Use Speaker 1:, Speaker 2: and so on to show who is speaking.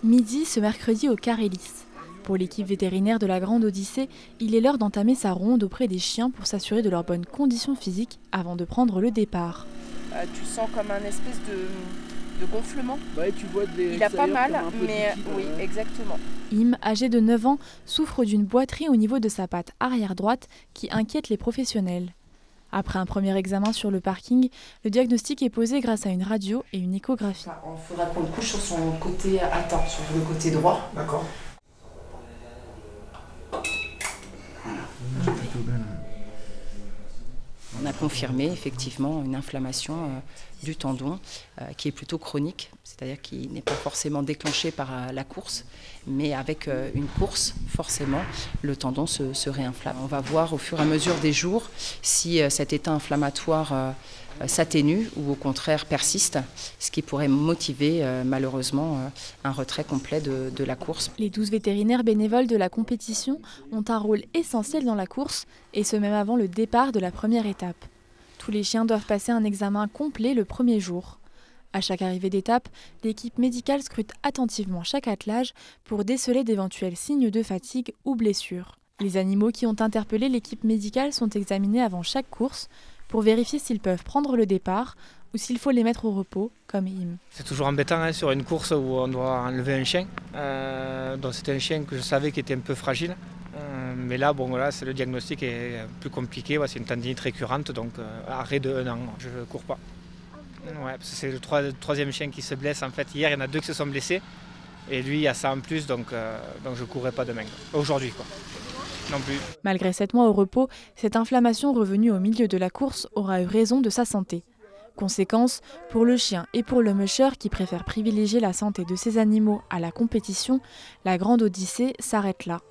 Speaker 1: Midi ce mercredi au Carélis. Pour l'équipe vétérinaire de la Grande Odyssée, il est l'heure d'entamer sa ronde auprès des chiens pour s'assurer de leur bonne condition physique avant de prendre le départ.
Speaker 2: Tu sens comme un espèce de gonflement.
Speaker 3: Ouais, tu vois
Speaker 2: il a pas mal, mais
Speaker 3: liquide,
Speaker 2: oui, exactement.
Speaker 1: Im, âgé de 9 ans, souffre d'une boiterie au niveau de sa patte arrière droite qui inquiète les professionnels. Après un premier examen sur le parking, le diagnostic est posé grâce à une radio et une échographie.
Speaker 2: Il faudra qu'on le couche sur son côté atteint, sur le côté droit.
Speaker 3: D'accord.
Speaker 4: On a confirmé effectivement une inflammation du tendon qui est plutôt chronique, c'est-à-dire qui n'est pas forcément déclenchée par la course, mais avec une course, forcément, le tendon se réinflamme. On va voir au fur et à mesure des jours si cet état inflammatoire s'atténue ou au contraire persiste, ce qui pourrait motiver malheureusement un retrait complet de la course.
Speaker 1: Les 12 vétérinaires bénévoles de la compétition ont un rôle essentiel dans la course, et ce même avant le départ de la première étape. Tous les chiens doivent passer un examen complet le premier jour. À chaque arrivée d'étape, l'équipe médicale scrute attentivement chaque attelage pour déceler d'éventuels signes de fatigue ou blessures. Les animaux qui ont interpellé l'équipe médicale sont examinés avant chaque course pour vérifier s'ils peuvent prendre le départ ou s'il faut les mettre au repos, comme Im.
Speaker 5: C'est toujours embêtant sur une course où on doit enlever un chien. Donc c'était un chien que je savais qui était un peu fragile. Mais là, c'est le diagnostic est plus compliqué. C'est une tendinite récurrente, donc arrêt de 1 an. Je ne cours pas. Ouais, parce que c'est le troisième chien qui se blesse. En fait, hier, il y en a 2 qui se sont blessés. Et lui, il y a ça en plus, donc je ne courrai pas demain. Aujourd'hui, quoi. Non plus.
Speaker 1: Malgré 7 mois au repos, cette inflammation revenue au milieu de la course aura eu raison de sa santé. Conséquence, pour le chien et pour le musher qui préfèrent privilégier la santé de ses animaux à la compétition, la Grande Odyssée s'arrête là.